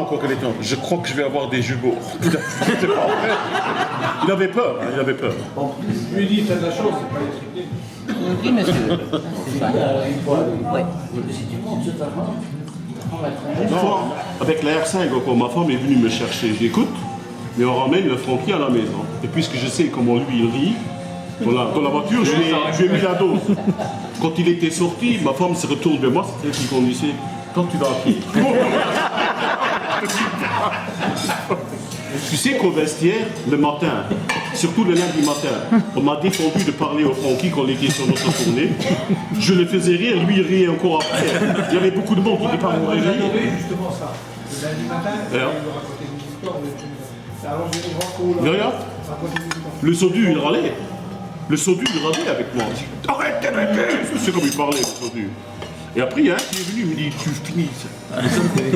encore quel était. Je crois que je vais avoir des jumeaux. Putain, c'est pas vrai. Il avait peur, hein, il avait peur. Lui dit, t'as de la chance, c'est pas les triplés. Oui, monsieur. Ouais. Une fois, avec la R5, encore, ma femme est venue me chercher. J'écoute, mais on ramène le Francky à la maison. Et puisque je sais comment lui il rit, dans la voiture, je lui ai mis la dose. Quand il était sorti, ma femme se retourne vers moi, c'est elle qui conduisait. Quand tu vas à pied. Tu sais qu'au vestiaire, le matin, surtout le lundi matin, on m'a défendu de parler au Francky quand il était sur notre tournée. Je le faisais rire, lui il riait encore après. Il y avait beaucoup de monde qui n'était pas mon rire. Justement ça. Le lundi matin, il va raconter une histoire. Alors je vais voir Mais regarde, le Sodu il râlait. Le Sodu il râlait avec moi. Arrête, c'est comme il parlait, le Sodu. Et après, il y a un qui est venu, il me dit, tu finis ça.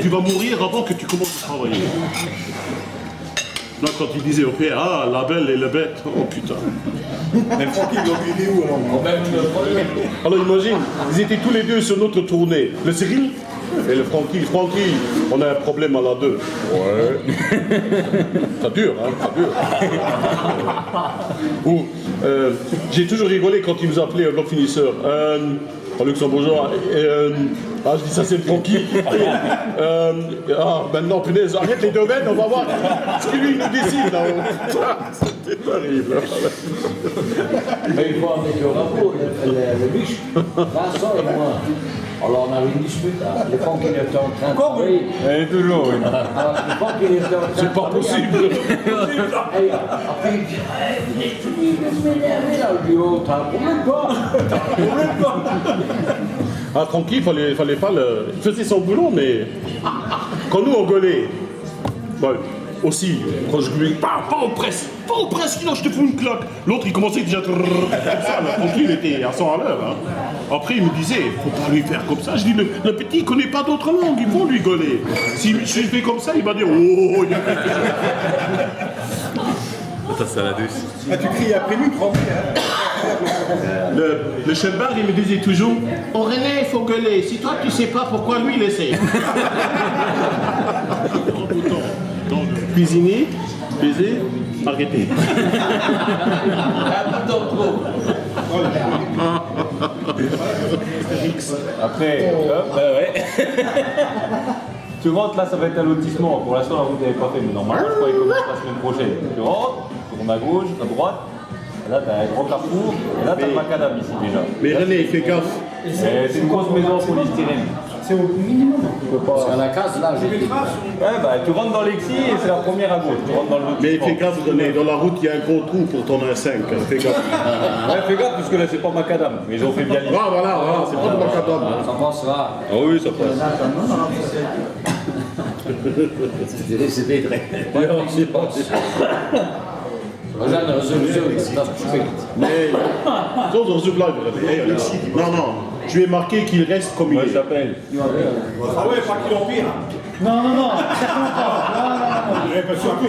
Tu vas mourir avant que tu commences à travailler. Là, quand il disait au père, ah, la belle et la bête, oh putain. Même Francky, il est où alors? Alors imagine, ils étaient tous les deux sur notre tournée. Le Cyril et le Francky. Francky, on a un problème à la 2. Ouais. Ça dure, hein, ça dure. Ou, j'ai toujours rigolé quand ils nous appelaient un bloc finisseur. En luxembourgeois. Je dis ça c'est le Francky. Maintenant, punaise, arrête les domaines, on va voir ce que lui il nous décide. C'était terrible. Mais il faut avec le rapport, le biche, Vincent et moi. Alors on avait une dispute, hein. Le Francky il était en train de travailler. Elle est toujours, oui. Alors le Francky il était en train de C'est pas possible. Et après il dit, vous êtes m'énerver là. Je dis, oh, t'as un problème quoi? T'as un problème quoi? Ah, tranquille, fallait pas le. Il faisait son boulot, mais. Quand nous on gueulait, bon, aussi, quand je gueulais, pas au presse, sinon je te fous une claque. L'autre il commençait déjà comme ça, là, tranquille, il était à 100 à l'heure. Hein. Après il me disait, faut pas lui faire comme ça. Je dis, le petit il connaît pas d'autre langue, il faut lui gueuler. Si je fais comme ça, il va dire, oh, il Ça, c'est la douce. Ah, tu cries après lui, tranquille, hein. Le chef bar, il me disait toujours, oh René, il faut gueuler. Si toi tu sais pas pourquoi lui il essaie. Cuisiner, baiser, arrêter. Après, hop, ouais. Tu rentres là, ça va être un lotissement. Pour l'instant, la route n'est pas faite, mais normalement, je crois qu'il commence la semaine prochaine. Tu rentres, tu tournes à gauche, à droite. Et là, tu as un grand carrefour. Et là, tu as le macadam ici déjà. Mais René, fais gaffe. C'est une grosse maison en polystyrène. C'est au minimum. Parce qu'à la case là, j'ai dit. Ouais, bah, tu rentres dans l'exi et c'est la première à gauche. Tu rentres dans le Mais lotissement. fais gaffe, René, dans la route, il y a un gros trou pour ton A5. Fais gaffe. Ouais, fais gaffe, parce que là, c'est pas macadam. Mais ils ont fait bien l'idée. Ah, voilà, c'est pas de macadam. Ça passera. Ah oui, ça passe. C'était très. Mais, d'autres résultats, non, je lui ai marqué qu'il reste comme il Comment il est. s'appelle? Ah ouais, pas qu'il empire. Non.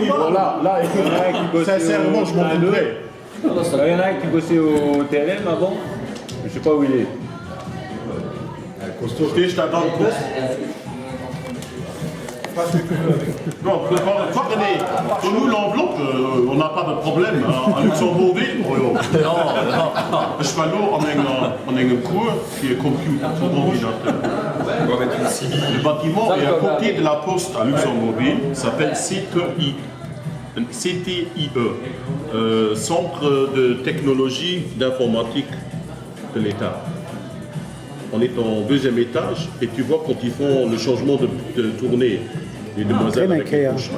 Bon, là, écoute, sincèrement, je m'en voudrais. Il y en a un qui bossait au TLM avant. Je sais pas où il est. Je t'attends le poste. Non, pas René. Pour nous, l'enveloppe, on n'a pas de problème. À Luxembourgville, je fais l'eau, on a un cours qui est computer, ordinateur. On va mettre une CB. Le bâtiment est à côté de la poste à Luxembourgville, s'appelle CTIE, Centre de technologie d'informatique de l'État. On est en deuxième étage et tu vois quand ils font le changement de tournée, les demoiselles avec les couches.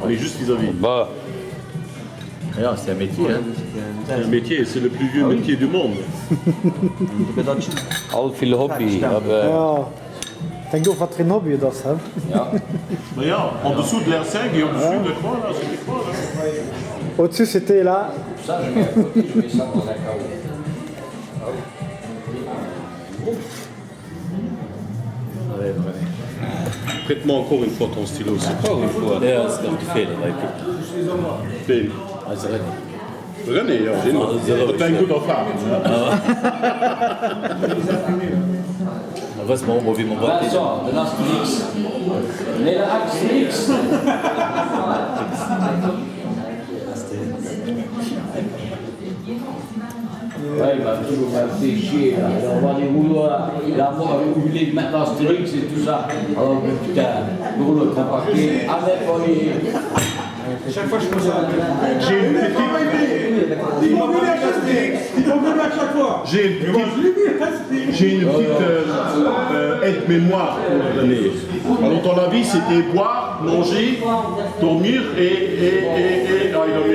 On est juste vis-à-vis. Bah. C'est un métier, hein. C'est un métier, c'est le plus vieux métier du monde. Al viel Hobby. Ja, denk doch wat drin Hobby das hè? Mais ja, en dessous de l'R5 et au-dessus de quoi là? C'était quoi là? Au-dessus c'était là. Ça, je mets ça dans la cave. Prête-moi encore une fois ton stylo. C'est pas une fois. Det ska inte fel, det Vem? Alltså René. René, ja. Det är en god affär. Was machen wir, wie wir wollen? Vincent, de l'Astérix. Les Astérix. Ouais, il va toujours me faire chier là. On va des rouleaux là. Vous voulez mettre l'Astérix et tout ça. Alors, putain, le rouleau compacté. Avec les. Chaque fois, je pose un J'ai une petite. Ils m'ont venu à Astérix. Ils m'ont venu à chaque fois. J'ai une petite aide-mémoire pour vous donner. Alors, dans la vie, c'était boire, manger, dormir et. Ah, il a mis.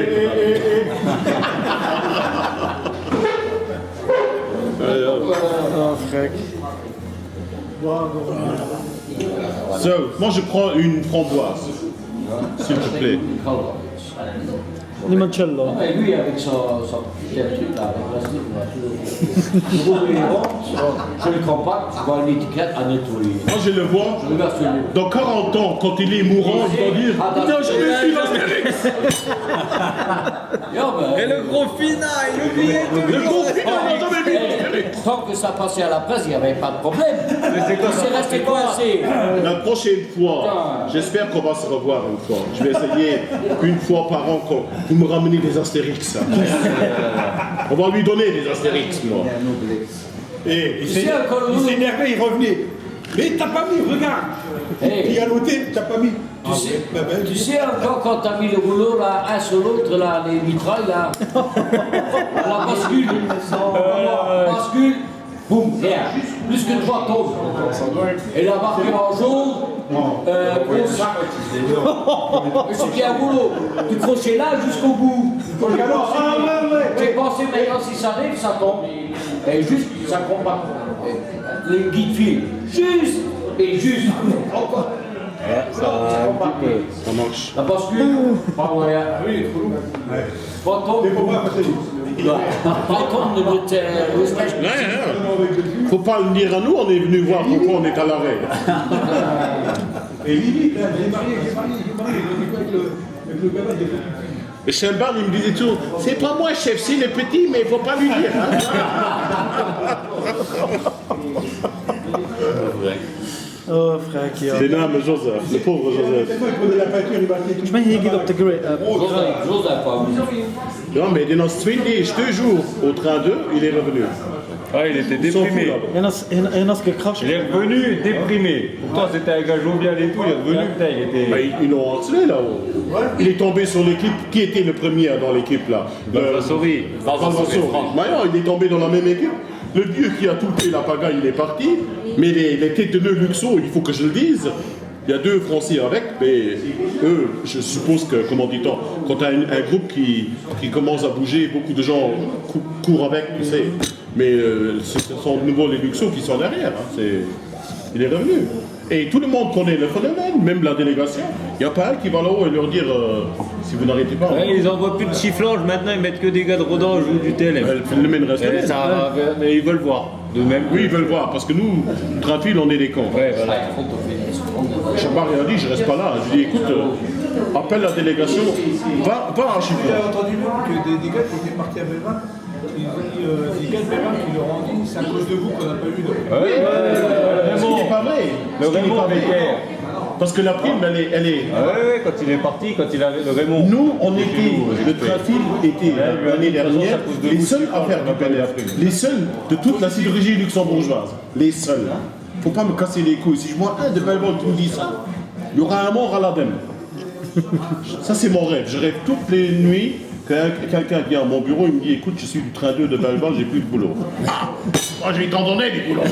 Oh, frec. So, moi, je prends une framboise, s'il te plaît. Limoncello. Et lui, avec son petit truc là, avec plastique, là, je le compacte, je vois l'étiquette à nettoyer. Moi, je le vois. Je regarde sur lui. Dans 40 ans, quand il est mourant, il va dire Ah, il n'a jamais vu l'Astérix. Et le gros final, il oubliait tout. Le gros final, il n'a jamais vu l'Astérix. Tant que ça passait à la presse, il n'y avait pas de problème. C'est resté coincé. La prochaine fois, j'espère qu'on va se revoir une fois. Je vais essayer une fois par an quand vous me ramenez des Astérix. On va lui donner des Astérix, moi. Et il C'est un colon. s'énervait, il revenait. Mais t'as pas mis, regarde. Hey. Il a noté, t'as pas mis. Tu sais encore quand t'as mis le rouleau là, un sur l'autre, là, les mitrailles là, à la bascule, bascule, boum, rien, plus que 3 tombes. Et la marqué en jaune, c'était un rouleau, du crochet là jusqu'au bout. J'ai pensé maintenant si ça arrive, ça tombe. Et juste, ça compacte. Les guides filent, juste, et juste, encore. Ça va un petit peu. Ça marche. La bascule, pas moyen. Oui, trop lourd. Pas tombe. Pas tombe de notre Faut pas le dire à nous, on est venu voir pourquoi on est à l'arrêt. Et limite, j'ai marié avec le gamin des Et Chambard, il me disait toujours, c'est pas moi chef, c'est le petit, mais il faut pas lui dire. Hein. Oh, frek, ja. C'est l'âme Joseph, le pauvre Joseph. Tellement il prenait la peinture, il marquait tout. Ik ben hier op de grey. Joseph, pas Non, mais dans 2 jours au train 2, il est revenu. Ah, il était Ils sont fous, déprimé. là-bas. En als gekracht. Il est revenu déprimé. Pourtant, c'était un gars jovial et tout. Il est revenu, putain, il était. Bah, ils l'ont harcelé là-haut. Il est tombé sur l'équipe. Qui était le premier dans l'équipe là Valvasori. Franck Maillard, il est tombé dans la même équipe. Le vieux qui a tout fait la pagaille, il est parti. Mais les têtes de nœud Luxo, il faut que je le dise. Il y a 2 Français avec, mais eux, je suppose que, comment dit-on, quand tu as un groupe qui commence à bouger, beaucoup de gens courent avec, tu sais. Mais ce sont de nouveau les Luxo qui sont derrière. Hein. Il est revenu. Et tout le monde connaît le phénomène, même la délégation. Il n'y a pas un qui va là-haut et leur dire si vous n'arrêtez pas. Ouais, ils envoient plus de chifflange, maintenant ils mettent que des gars de Rodange ou du TLM. Le phénomène reste le même. Mais ils veulent voir. De même. Oui, ils veulent voir, parce que nous, Trainfil, on est des cons. Ouais, voilà. Chabar a dit, je reste pas là. Je lui ai dit, écoute, appelle la délégation, va à J'ai Archipel. entendu que des gars qui étaient partis à Belvin, ils ont dit, des gars de Belvin qui leur ont dit, c'est à cause de vous qu'on n'a pas eu de. Ce qui n'est pas vrai. Le Ce qui n'est Raymond pas avec vrai. Pierre. Parce que la prime, elle est. Ah ouais, quand il est parti, quand il avait le Raymond. Nous, on était, le Trainfil était l'année dernière à cause de les vous, seuls je à faire pense du qu'on a pas eu la PLF. prime. Les seuls de toute la sidérurgie luxembourgeoise. Les seuls. Faut pas me casser les couilles. Si je vois un de Belmont qui me dit ça, il y aura un mort à l'ADEME. Ça, c'est mon rêve. Je rêve toutes les nuits que quelqu'un vient à mon bureau et me dit écoute, je suis du train 2 de Belval, j'ai plus de boulot. Ah, moi, je vais t'en donner du boulot.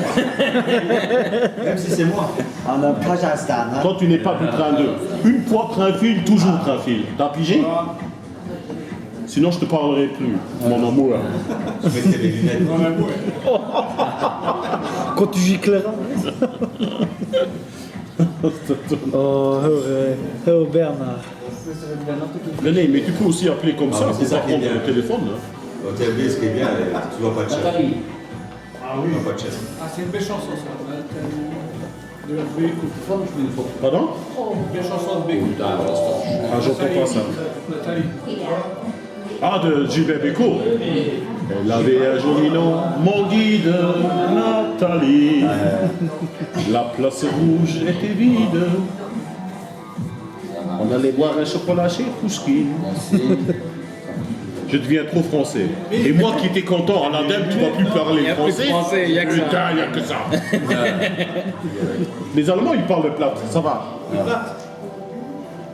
Même si c'est moi. On a pas Jastan, hein. Toi, tu n'es pas du train 2. Une fois train fil, toujours train fil. T'as pigé? Sinon, je te parlerai plus, mon amour. Quand tu gicleras. Oh, heel Bernard. René, mais tu peux aussi appeler comme ça, c'est c'est ça pas qui est prendre bien. le téléphone. Là. Au TLB, ce qui est bien, tu vois pas de chef. Nathalie. Tu vois pas de chef. Ah, c'est une belle chanson ça. De Bécoute. Pardon? Belle chanson de Bécoute. Ah, j'entends pas ça. Nathalie. Ah, de Gilbert Bécaud. Elle avait un joli nom, mon guide, Nathalie. La place rouge était vide. On allait boire un chocolat chez Pouchkine. Je deviens trop français. Et moi qui étais content, en l'ADEME, tu ne vas plus parler Y a plus de français. français, y a que ça. Putain, il n'y a que ça. Les Allemands, ils parlent le plat, ça va.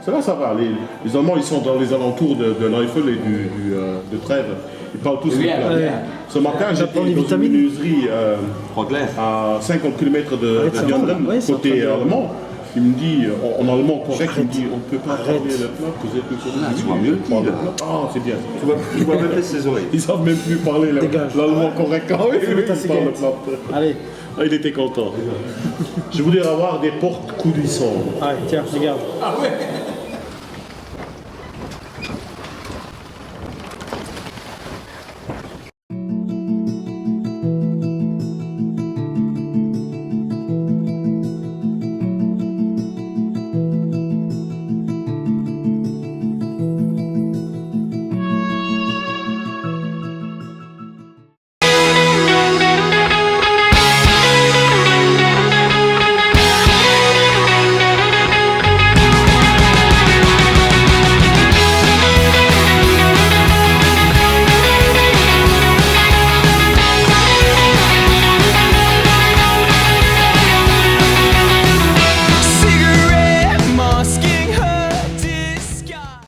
Ça va. Les Allemands, ils sont dans les alentours de l'Eifel et de Trèves. Ils parlent tous le Bien, plat. bien. Ce matin, j'étais dans les une vitamines. menuiserie Rogler. à 50 km de c'est Viandren, ouais, c'est côté en train de- allemand. Il me dit, en allemand correct, il me dit, on ne peut pas parler le plat, vous êtes plus tu vois mieux que lui, là. Ah, c'est bien. Tu vois même ses oreilles. Ils savent même plus parler Dégage. l'allemand correct. Ah oui, oui, ta ils parlent le cigarette. plat. Allez, Ah, il était content. Je voulais avoir des portes coulissants. allez, tiens, regarde. Ah ouais